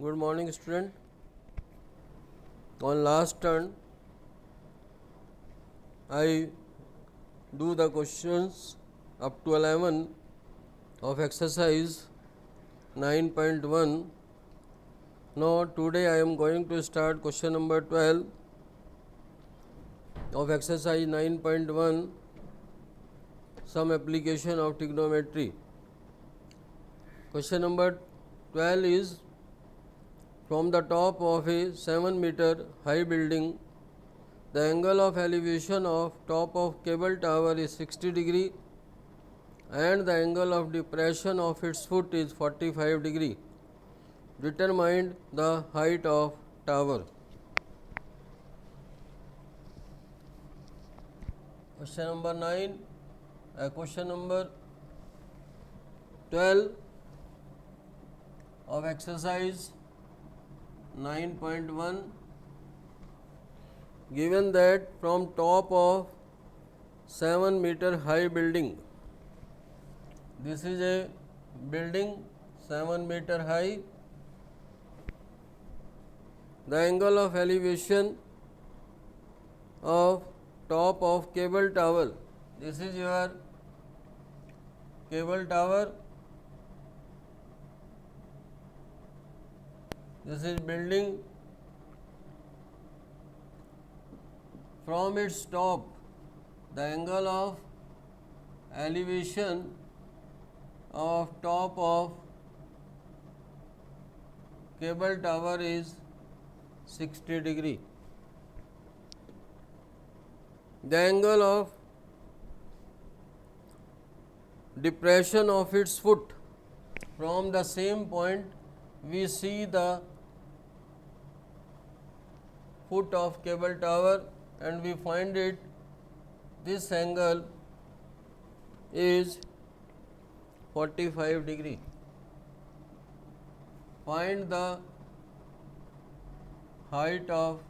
Good morning, student. On last turn, I do the questions up to 11 of exercise 9.1. Now, today I am going to start question number 12 of exercise 9.1, some application of trigonometry. Question number 12 is, from the top of a 7-meter high building, the angle of elevation of top of cable tower is 60 degree and the angle of depression of its foot is 45 degree. Determine the height of tower. Question number 9, question number 12 of exercise 9.1. Given that from top of 7-meter high building, this is a building 7-meter high, the angle of elevation of top of cable tower, this is your cable tower, this is building, from its top the angle of elevation of top of cable tower is 60 degree. The angle of depression of its foot, from the same point we see the foot of cable tower and we find it, this angle is 45 degree. Find the height of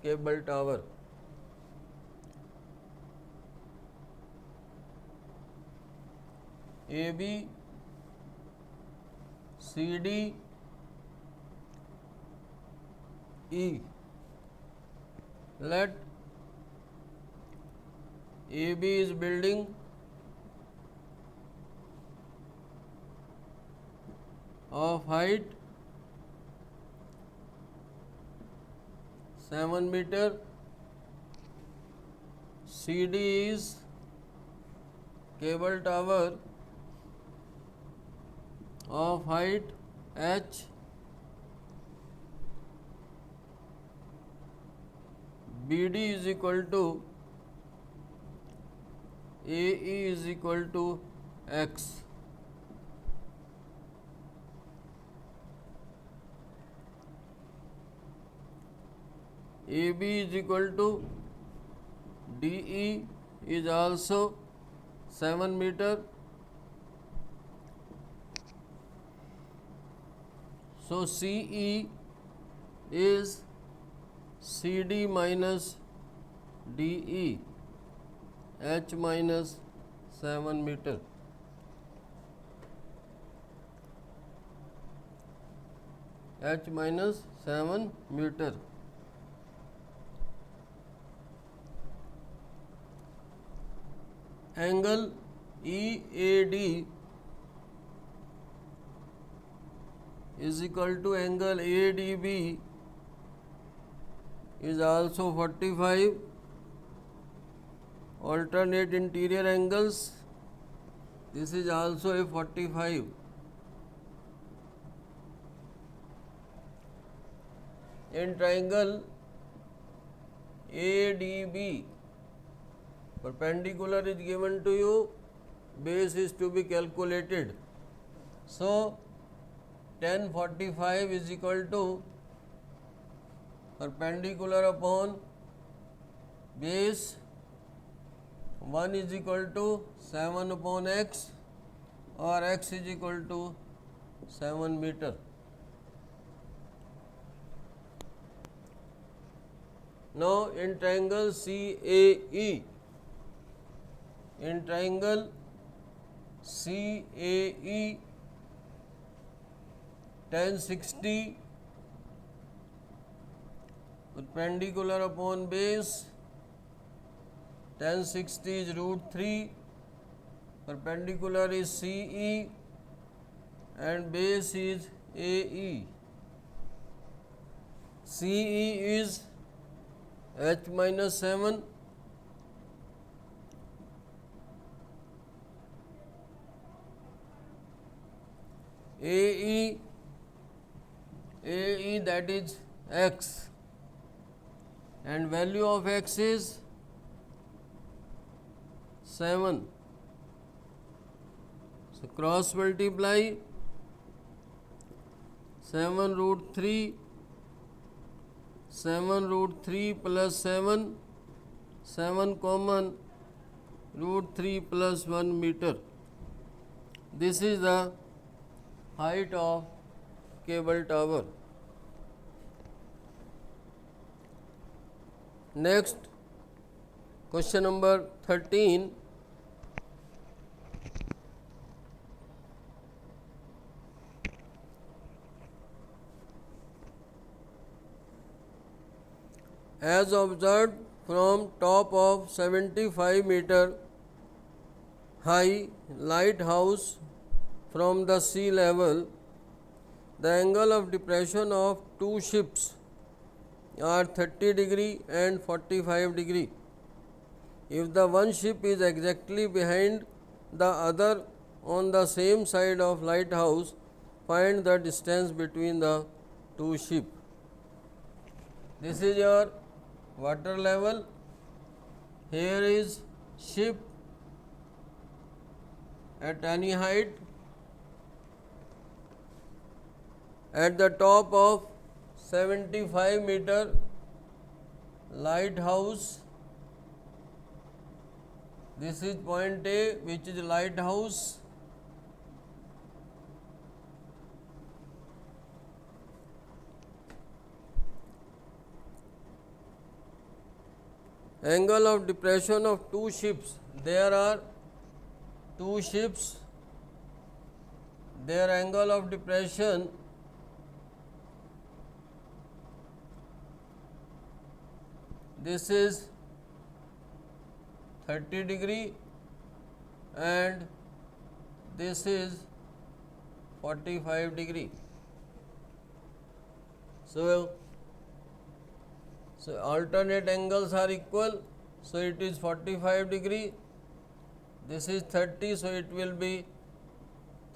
cable tower. AB, CD, E. Let AB is building of height 7 meter, CD is cable tower of height H, BD is equal to AE is equal to X. AB is equal to DE is also 7 meter. So CE is CD minus DE, H minus 7 meter. H minus 7 meter. Angle EAD is equal to angle ADB is also 45. Alternate interior angles, this is also a 45. In triangle ADB, perpendicular is given to you, base is to be calculated. So, tan 45 is equal to perpendicular upon base 1 is equal to 7 upon x, or x is equal to 7 meter. Now, in triangle CAE, in triangle CAE, tan 60 perpendicular upon base, tan 60 is root 3, perpendicular is CE and base is AE. CE is H minus 7, AE that is X, and value of X is 7. So cross multiply 7 root 3, 7 root 3 plus 7, 7 common, root 3 plus 1 meter. This is the height of cable tower. Next, question number 13. As observed from top of 75-meter high lighthouse from the sea level, the angle of depression of two ships are 30 degree and 45 degree. If the one ship is exactly behind the other on the same side of lighthouse, find the distance between the two ships. This is your water level. Here is ship at any height. At the top of 75-meter lighthouse, this is point A, which is lighthouse. Angle of depression of two ships. There are two ships. Their angle of depression this is 30 degree and this is 45 degree. So alternate angles are equal, so it is 45 degree. This is 30, so it will be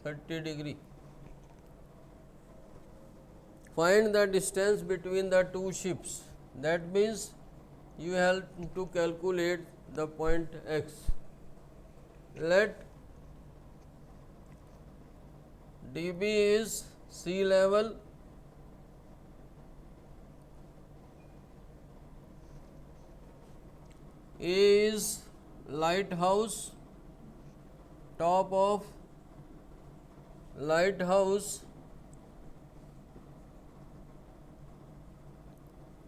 30 degree. Find the distance between the two ships. That means you have to calculate the point X. Let dB is sea level, A is lighthouse, top of lighthouse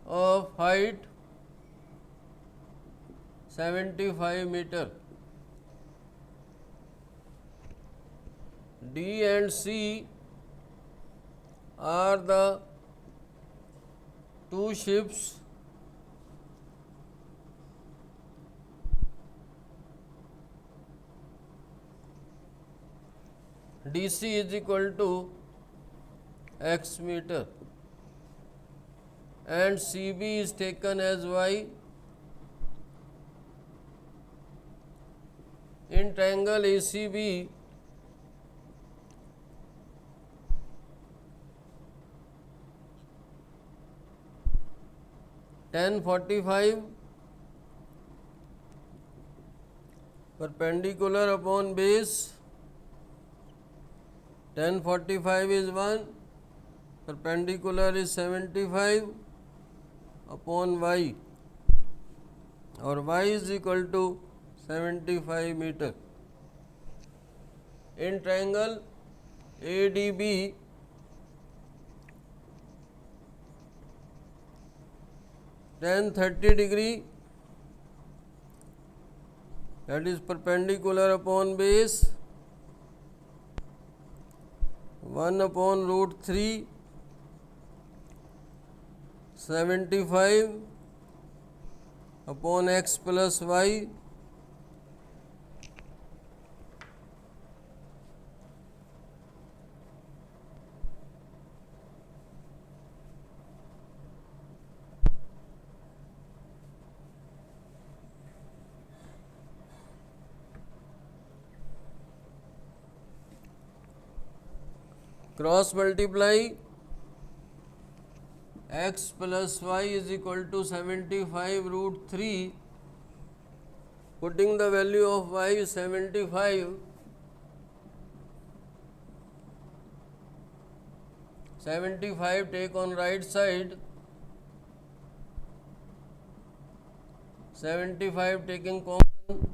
of height 75 meter. D and C are the two ships DC is equal to X meter and CB is taken as Y. In triangle ACB, tan 45 perpendicular upon base, tan 45 is 1, perpendicular is 75 upon y, or y is equal to 75 meter. In triangle ADB, tan 30 degree, that is perpendicular upon base, 1 upon root 3 75 upon x plus y cross multiply x plus y is equal to 75 root 3, putting the value of y 75, 75 take on right side, 75 taking common,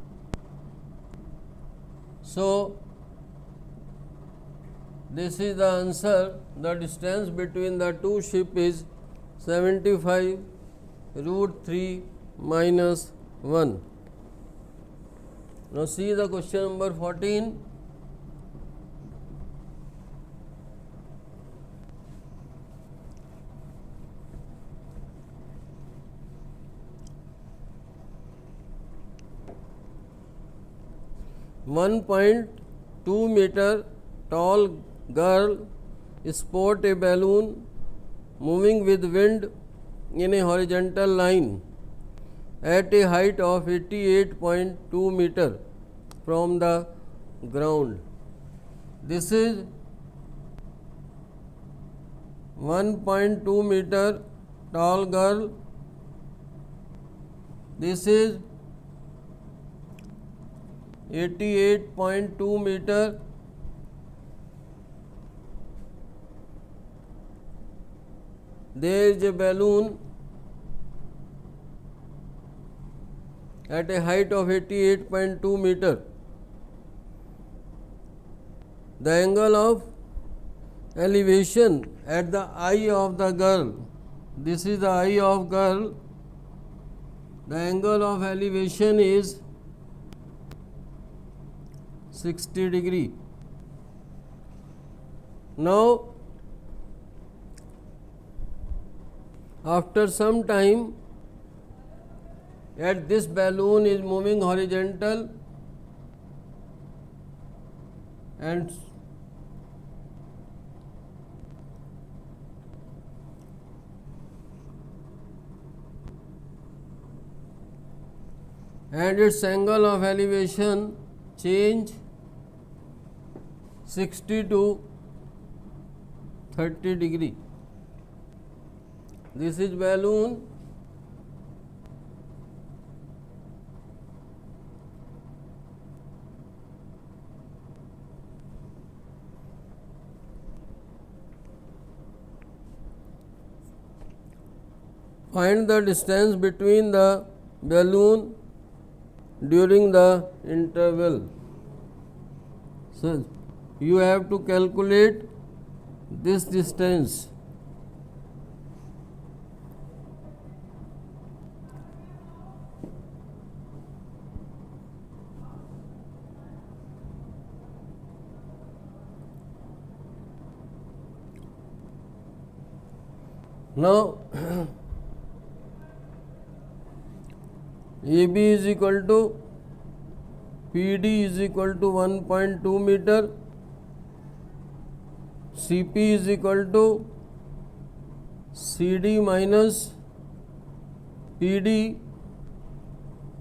so this is the answer. The distance between the two ships is 75 root 3 minus 1. Now see the question number 14. .2 meter tall girl sport a balloon moving with wind in a horizontal line at a height of 88.2 meter from the ground. This is 1.2 meter tall girl. This is 88.2 meter. There is a balloon at a height of 88.2 meter. The angle of elevation at the eye of the girl, this is the eye of girl, the angle of elevation is 60 degree. Now after some time, as this balloon is moving horizontal and its angle of elevation change 60 to 30 degree. This is balloon. Find the distance between the balloon during the interval. So you have to calculate this distance. Now AB is equal to PD is equal to 1.2 meter, CP is equal to CD minus PD,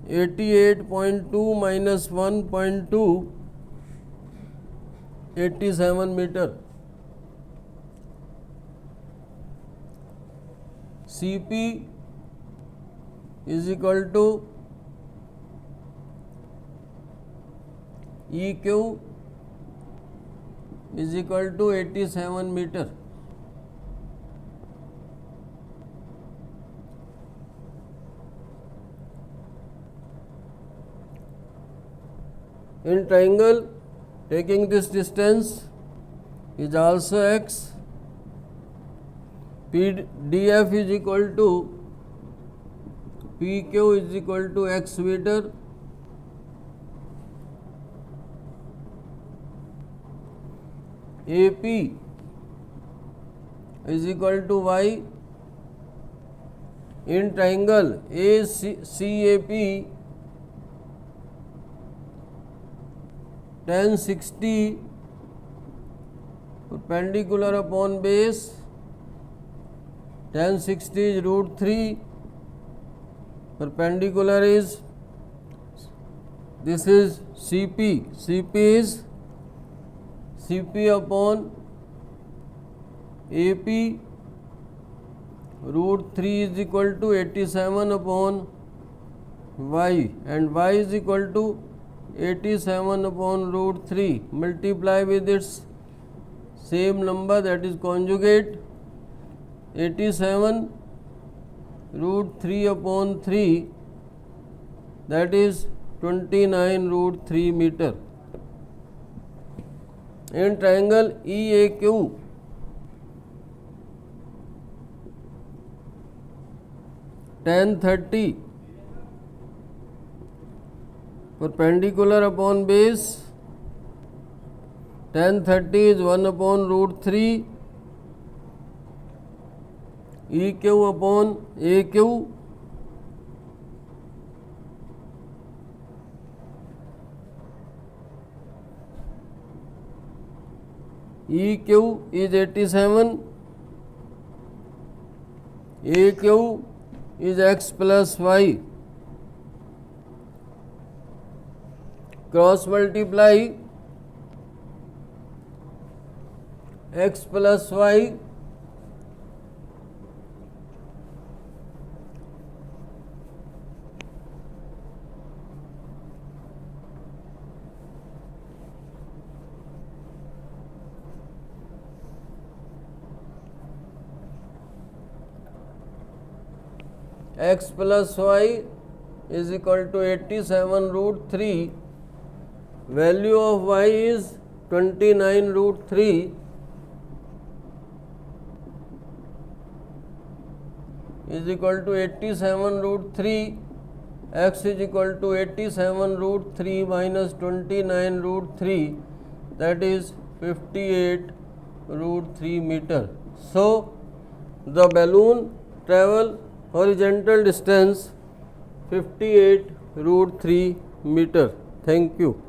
88.2 minus 1.2, 87 meter. CP is equal to EQ is equal to 87 meter. In triangle, taking this distance is also x. DF is equal to PQ is equal to x meter. AP is equal to y. In triangle ACAP, tan 60 perpendicular upon base, tan 60 is root 3, perpendicular is, this is CP, CP is CP upon AP, root 3 is equal to 87 upon y, and y is equal to 87 upon root 3, multiply with its same number, that is conjugate, 87 root 3 upon 3, that is 29 root 3 meter. In triangle EAQ, tan 30 perpendicular upon base, tan 30 is 1 upon root 3, EQ upon AQ, EQ is 87, AQ is x plus y, cross multiply x plus y, x plus y is equal to 87 root 3, value of y is 29 root 3, is equal to 87 root 3, x is equal to 87 root 3 minus 29 root 3, that is 58 root 3 meter. So, the balloon travel horizontal distance 58 root 3 meter. Thank you.